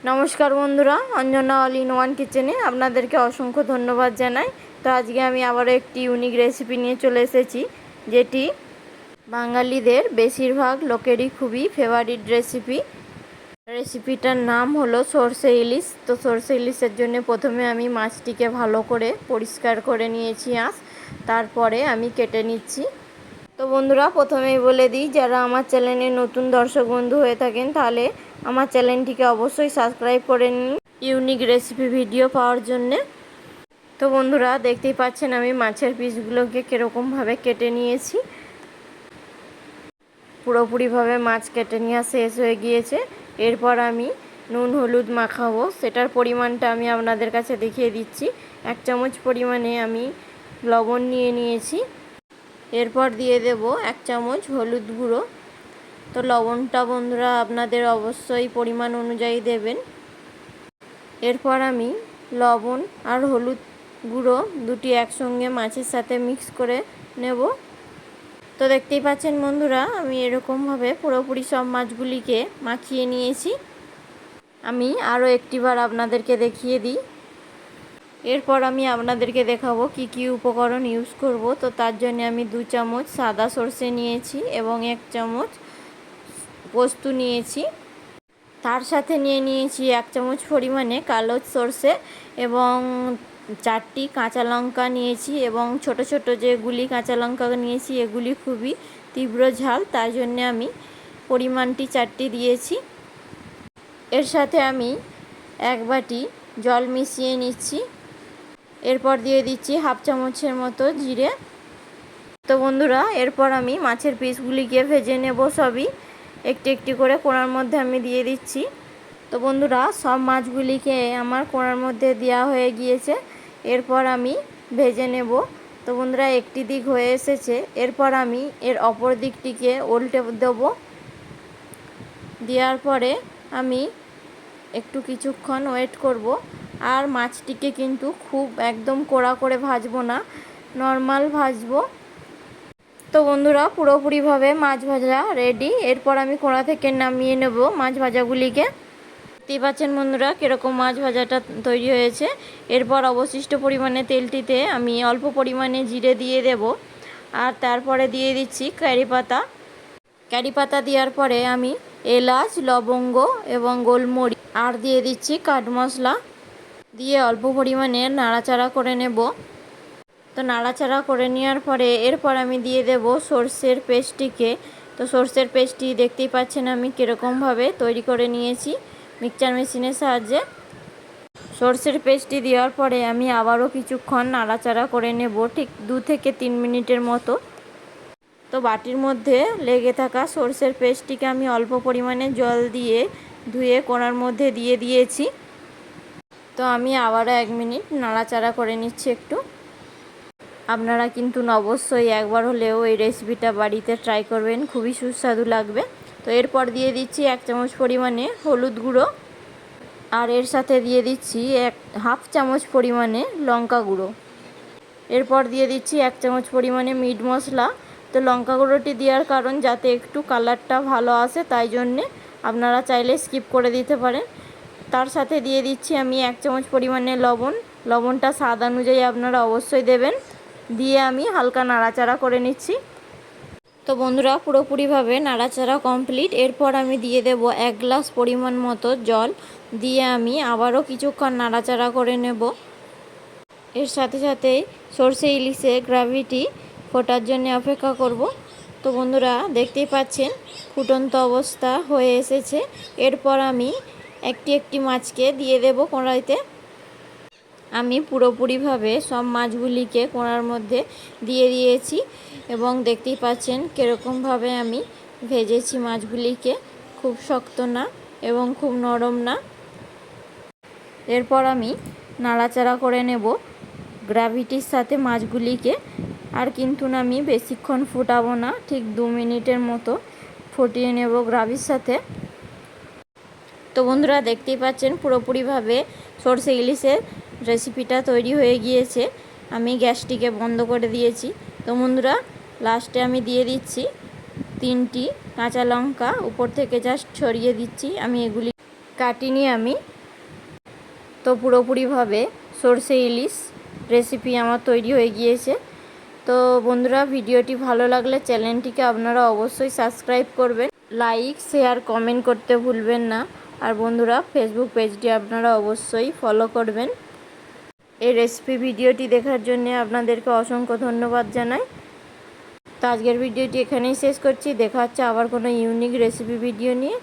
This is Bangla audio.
নমস্কার বন্ধুরা, অঞ্জনা অল.in.One কিচেনে আপনাদেরকে অসংখ্য ধন্যবাদ জানাই। তো আজকে আমি আবারও একটি ইউনিক রেসিপি নিয়ে চলে এসেছি, যেটি বাঙালিদের বেশিরভাগ লোকেরই খুবই ফেভারিট রেসিপিটার নাম হলো সর্ষে ইলিশ। তো সর্ষে ইলিশের জন্য প্রথমে আমি মাছটিকে ভালো করে পরিষ্কার করে নিয়েছি তারপরে আমি কেটে নিচ্ছি। তো বন্ধুরা, প্রথমেই বলে দিই, যারা আমার চ্যানেলে নতুন দর্শক বন্ধু হয়ে থাকেন তাহলে আমার চ্যানেলটিকে অবশ্যই সাবস্ক্রাইব করে নিন ইউনিক রেসিপি ভিডিও পাওয়ার জন্যে। তো বন্ধুরা, দেখতেই পাচ্ছেন আমি মাছের পিসগুলোকে কীরকমভাবে কেটে নিয়েছি। পুরোপুরিভাবে মাছ কেটে নেওয়া শেষ হয়ে গিয়েছে। এরপর আমি নুন হলুদ মাখাবো, সেটার পরিমাণটা আমি আপনাদের কাছে দেখিয়ে দিচ্ছি। 1 চামচ পরিমাণে আমি লবণ নিয়ে নিয়েছি। এরপর দিয়ে দেব 1 চামচ হলুদ গুঁড়ো। তো লবণটা বন্ধুরা আপনাদের অবশ্যই পরিমাণ অনুযায়ী দেবেন। এরপর আমি লবণ আর হলুদ গুঁড়ো দুটি একসঙ্গে মাছের সাথে মিক্স করে নেব। তো দেখতেই পাচ্ছেন বন্ধুরা, আমি এরকমভাবে পুরোপুরি সব মাছগুলিকে মাখিয়ে নিয়েছি। আমি আরও একটিবার আপনাদেরকে দেখিয়ে দিই। এরপর আমি আপনাদেরকে দেখাবো কি কি উপকরণ ইউজ করব। তো তার জন্য আমি 2 চামচ সাদা সর্ষে নিয়েছি এবং 1 চামচ পোস্ত নিয়েছি। তার সাথে নিয়ে নিয়েছি 1 চামচ পরিমাণে কালো সর্ষে এবং 4টি কাঁচা লঙ্কা নিয়েছি, এবং ছোট ছোট যেগুলি কাঁচা লঙ্কা নিয়েছি এগুলি খুবই তীব্র ঝাল, তাই জন্য আমি পরিমাণটি 4টি দিয়েছি। এর সাথে আমি 1 বাটি জল মিশিয়ে নিচ্ছি। এরপর দিয়ে দিচ্ছি 1/2 চামচের মতো জিরে। তো বন্ধুরা, এরপর আমি মাছের পিসগুলিকে ভেজে নেব সবই একটি একটি করে কোণার মধ্যে আমি দিয়ে দিচ্ছি। তো বন্ধুরা, সব মাছগুলিকে আমার কোণার মধ্যে দেওয়া হয়ে গিয়েছে। এরপর আমি ভেজে নেব। তো বন্ধুরা, একটি দিক হয়ে এসেছে। এরপর আমি এর অপর দিকটিকে উল্টে দেব। দেওয়ার পরে আমি একটু কিছুক্ষণ ওয়েট করব। আর মাছটিকে কিন্তু খুব একদম কড়া করে ভাজবো না, নর্মাল ভাজবো। তো বন্ধুরা, পুরোপুরিভাবে মাছ ভাজা রেডি। এরপর আমি কড়া থেকে নামিয়ে নেব মাছ ভাজাগুলিকে। দেখতেই পাচ্ছেন বন্ধুরা কীরকম মাছ ভাজাটা তৈরি হয়েছে। এরপর অবশিষ্ট পরিমাণে তেলটিতে আমি অল্প পরিমাণে জিরে দিয়ে দেব, আর তারপরে দিয়ে দিচ্ছি কারি পাতা দেওয়ার পরে আমি এলাচ, লবঙ্গ এবং গোলমরিচ আর দিয়ে দিচ্ছি কাঠ মশলা দিয়ে অল্প পরিমাণে নাড়াচাড়া করে নেব। তো নাড়াচাড়া করে নেওয়ার পরে এরপর আমি দিয়ে দেব সর্ষের পেস্টটিকে। তো সর্ষের পেস্টটি দেখতেই পাচ্ছেন আমি কীরকমভাবে তৈরি করে নিয়েছি মিক্সচার মেশিনের সাহায্যে। সর্ষের পেস্টটি দেওয়ার পরে আমি আবারও কিছুক্ষণ নাড়াচাড়া করে নেব, ঠিক 2 থেকে 3 মিনিটের মতো। তো বাটির মধ্যে লেগে থাকা সর্ষের পেস্টটিকে আমি অল্প পরিমাণে জল দিয়ে ধুয়ে কোণার মধ্যে দিয়ে দিয়েছি। তো আমি আবারও 1 মিনিট নাড়াচাড়া করে নিচ্ছি একটু। আপনারা কিন্তু অবশ্যই একবার হলেও এই রেসিপিটা বাড়িতে ট্রাই করবেন, খুবই সুস্বাদু লাগবে। তো এরপর দিয়ে দিচ্ছি 1 চামচ পরিমাণে হলুদ গুঁড়ো, আর এর সাথে দিয়ে দিচ্ছি 1/2 চামচ পরিমাণে লঙ্কা গুঁড়ো। এরপর দিয়ে দিচ্ছি 1 চামচ পরিমাণে মিট মশলা। তো লঙ্কা গুঁড়োটি দেওয়ার কারণ যাতে একটু কালারটা ভালো আসে, তাই জন্যে আপনারা চাইলে স্কিপ করে দিতে পারেন। তার সাথে দিয়ে দিচ্ছি আমি 1 চামচ পরিমাণে লবণটা স্বাদ অনুযায়ী আপনারা অবশ্যই দেবেন। দিয়ে আমি হালকা নাড়াচাড়া করে নিচ্ছি। তো বন্ধুরা, পুরোপুরিভাবে নাড়াচাড়া কমপ্লিট। এরপর আমি দিয়ে দেব 1 গ্লাস পরিমাণ মতো জল, দিয়ে আমি আবারও কিছুক্ষণ নাড়াচাড়া করে নেব। এর সাথে সাথেই সর্ষে ইলিশে গ্রেভিটি ফোটার জন্য অপেক্ষা করব। তো বন্ধুরা, দেখতেই পাচ্ছেন ফুটন্ত অবস্থা হয়ে এসেছে। এরপর আমি একটি একটি মাছকে দিয়ে দেব কড়াইতে। আমি পুরোপুরিভাবে সব মাছগুলিকে কোণার মধ্যে দিয়ে দিয়েছি, এবং দেখতেই পাচ্ছেন কীরকমভাবে আমি ভেজেছি মাছগুলিকে, খুব শক্ত না এবং খুব নরম না। এরপর আমি নাড়াচাড়া করে নেব গ্রেভিটির সাথে মাছগুলিকে। আর কিন্তু আমি বেশিক্ষণ ফুটাবো না, ঠিক 2 মিনিটের মতো ফুটিয়ে নেব গ্রেভির সাথে। তো বন্ধুরা, দেখতেই পাচ্ছেন পুরোপুরিভাবে সর্ষে ইলিশের রেসিপিটা তৈরি হয়ে গিয়েছে। আমি গ্যাসটিকে বন্ধ করে দিয়েছি। তো বন্ধুরা, লাস্টে আমি দিয়ে দিচ্ছি 3টি কাঁচা লঙ্কা, উপর থেকে জাস্ট ছড়িয়ে দিচ্ছি। আমি এগুলি কাটিনি, আমি তো পুরোপুরিভাবে সর্ষে ইলিশ রেসিপি আমার তৈরি হয়ে গিয়েছে। তো বন্ধুরা, ভিডিওটি ভালো লাগলে চ্যানেলটিকে আপনারা অবশ্যই সাবস্ক্রাইব করবেন, লাইক শেয়ার কমেন্ট করতে ভুলবেন না। আর বন্ধুরা, ফেসবুক পেজটি আপনারা অবশ্যই ফলো করবেন। এই রেসিপি ভিডিওটি দেখার জন্য আপনাদেরকে অসংখ্য ধন্যবাদ জানাই। তো আজকের ভিডিওটি এখানেই শেষ করছি। দেখা হচ্ছে আবার কোনো ইউনিক রেসিপি ভিডিও নিয়ে।